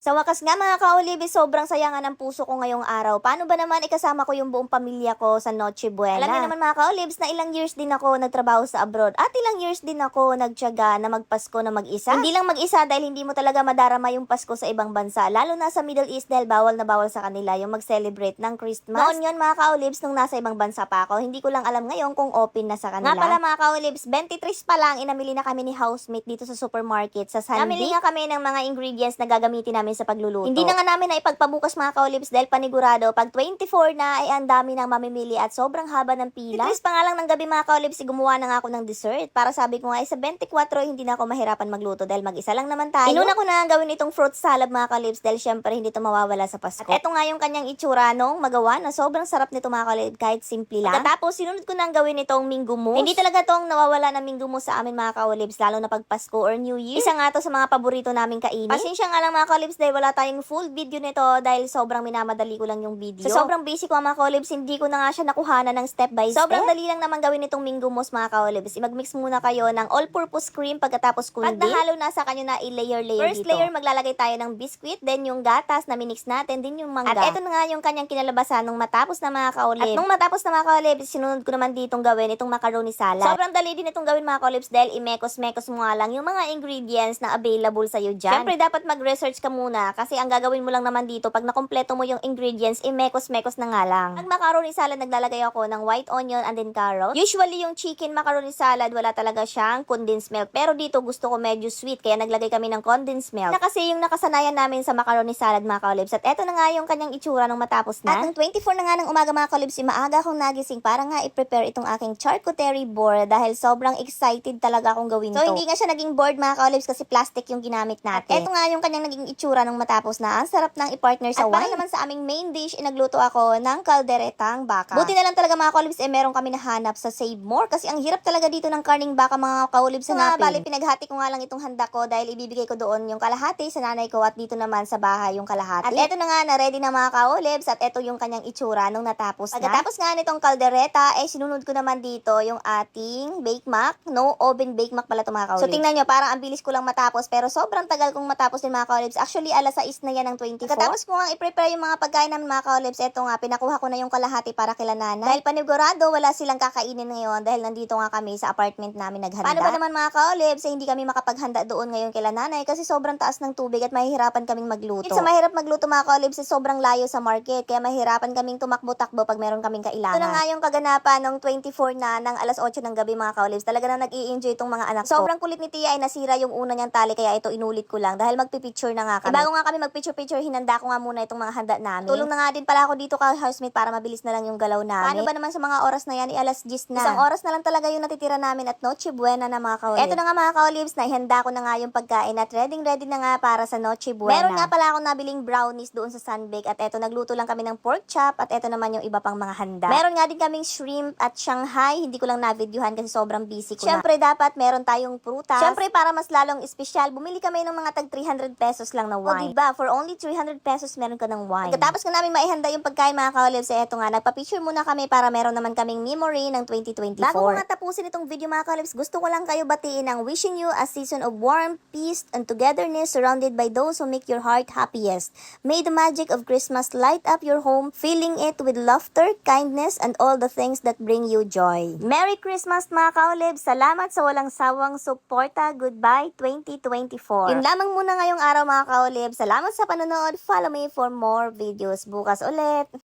Sa wakas nga mga ka-Olive, sobrang saya nga ng puso ko ngayong araw. Paano ba naman ikasama ko yung buong pamilya ko sa Noche Buena? Alam niyo naman mga ka-Olives na ilang years din ako nagtrabaho sa abroad at ilang years din ako nagtiyaga na magpasko na mag-isa. Hindi lang mag-isa dahil hindi mo talaga madarama yung Pasko sa ibang bansa, lalo na sa Middle East dahil bawal na bawal sa kanila yung mag-celebrate ng Christmas. Noon yun mga ka-Olives nung nasa ibang bansa pa ako, hindi ko lang alam ngayon kung open na sa kanila. Nga pala mga ka-Olives, 23 pa lang inamili na kami ni housemate dito sa supermarket sa Sandy. Namili nga kami ng mga ingredients na gagamitin namin sa pagluluto. Hindi na nga namin na ipagpabukas mga ka-Olives dahil panigurado pag 24 na ay ang dami nang mamimili at sobrang haba ng pila. Itris pa nga lang ng gabi mga ka-Olives, gumawa na nga ako ng dessert. Para sabi ko nga ay sa 24 hindi na ako mahirapan magluto dahil mag-isa lang naman tayo. Inuna ko na gawin itong fruit salad mga ka-Olives dahil syempre hindi ito mawawala sa Pasko. At eto nga yung kanyang itsura nung magawa na sobrang sarap nito mga ka-Olives kahit simple lang. Pagkatapos sinunod ko na gawin itong minggu mousse. Hindi talaga tong nawawala ng minggu mousse sa amin mga ka-Olives lalo na pag Pasko or New Year. Isa nga to sa mga paborito namin kainin. Pasensya nga lang mga ka-Olives dahil wala tayong full video nito dahil sobrang minamadali ko lang yung video. Sa sobrang busy ko mga ka-Olives, hindi ko na nga siya nakuhanan ng step by step. Sobrang dali lang naman gawin itong minggu mousse mga ka-Olives. Mag-mix muna kayo ng all-purpose cream pagkatapos kundi. Pag nahalo na sa kanyo na i-layer-layer dito. First layer maglalagay tayo ng biscuit, then yung gatas na minix natin, then yung mangga. At eto na nga yung kanyang kinalabasan nung matapos na mga ka-Olives. At nung matapos na mga ka-Olives, sinunod ko naman ditong gawin itong macaroni salad. Sobrang dali din itong gawin mga ka-Olives dahil imekos-mekos mo nga lang yung mga ingredients na available sa'yo dyan. Siyempre dapat mag-research ka muna kasi ang gagawin mo lang naman dito pag nakompleto mo yung ingredients, imekos-mekos na nga lang. Ang macaroni salad, naglalagay ako ng white onion and then carrots. Usually yung chicken macaroni salad, wala talaga siyang condensed milk. Pero dito gusto ko medyo sweet, kaya naglagay kami ng condensed milk. Na kasi yung nakasanayan namin sa macaroni salad mga ka-Olives. At eto na nga yung kanyang itsura nung matapos na. At nung 24 na nga ng umaga mga ka-Olives, maaga akong nagising para nga i-prepare itong aking charcuterie board dahil sobrang excited talaga akong gawin to. So hindi nga siya naging board mga ka-Olives kasi plastic yung ginamit natin. At eto nga yung kanyang naging itsura nung matapos na. Ang sarap ng i-partner sa wine. At para naman sa aming main dish, nagluto ako ng kalderetang baka. Buti na lang talaga mga ka-Olives, meron kami nahanap sa Save More kasi ang hirap talaga dito ng karning baka mga ka-Olives hanapin. Bali, pinaghati ko nga lang itong handa ko dahil ibibigay ko doon yung kalahati sa nanay ko at dito naman sa bahay yung kalahati. At eto na nga, na-ready na mga ka-Olives at eto yung kanyang itsura nung natapos na. Pagkatapos nga nitong kaldereta, sinunod ko naman dito yung ating bake mac. No oven bake mac pala ito mga ka-Olives. So tingnan nyo, parang ang bilis ko lang matapos pero sobrang tagal kong matapos din mga ka-Olives. Actually, alas 6 na yan ng 24. Pagkatapos ko nga i-prepare yung mga pagkain namin mga ka-Olives, eto nga, pinakuha ko na yung kalahati para kila nanay. Dahil panigurado, wala silang kakainin ngayon dahil nandito nga kami sa apartment namin naghanda. Paano ba naman mga ka-Olives, hindi kami makapaghanda doon ngayon kila nanay kasi sobrang taas ng tubig at mahihirapan kaming magluto. Sa mahirap magluto mga ka-Olives, sobrang layo sa market kaya mahirapan kaming tumakbo-takbo pag meron kaming kailangan. Ito na nga yung kaganapan ng 24 na ng alas 8 ng gabi mga ka-Olives. Talaga na nag-i-enjoy itong mga anak ko. Sobrang kulit ni Tia ay nasira yung una niyang tali kaya ito inulit ko lang dahil magpipicture na nga kami. Bago nga kami magpicture-picture, hinanda ko nga muna itong mga handa namin. Tulong na nga din pala ako dito ka housemate para mabilis na lang yung galaw namin. Paano ba naman sa mga oras na yan, alas 10 na. Isang oras na lang talaga yung natitira namin at Noche Buena na mga ka-Olives. Eto na nga mga ka-Olives, naihanda ko na nga yung pagkain at ready na nga para sa Noche Buena. Meron nga pala akong nabiling brownies doon sa Sunbake at eto nagluto lang kami ng pork chop at eto naman yung iba pang mga handa. Meron nga din kaming shrimp at Shanghai, hindi ko lang na-videohan kasi sobrang busy ko. Syempre dapat meron tayong prutas. Syempre para mas lalong espesyal, bumili kami ng mga tag 300 pesos lang na wine. O diba, for only 300 pesos meron ka ng wine. Pagkatapos nga namin maihanda yung pagkain mga ka-Olives, eto nga, nagpa-picture muna kami para meron naman kaming memory ng 2024. Bago ko nga tapusin itong video mga ka-Olives, gusto ko lang kayo batiin ng wishing you a season of warmth, peace, and togetherness surrounded by those who make your heart happiest. May the magic of Christmas light up your home, filling it with laughter, kindness, and all the things that bring you joy. Merry Christmas mga ka-Olives! Salamat sa walang sawang suporta. Goodbye 2024. Yun lamang muna ngayong araw mga ka-Olives. Salamat sa panonood. Follow me for more videos. Bukas ulit.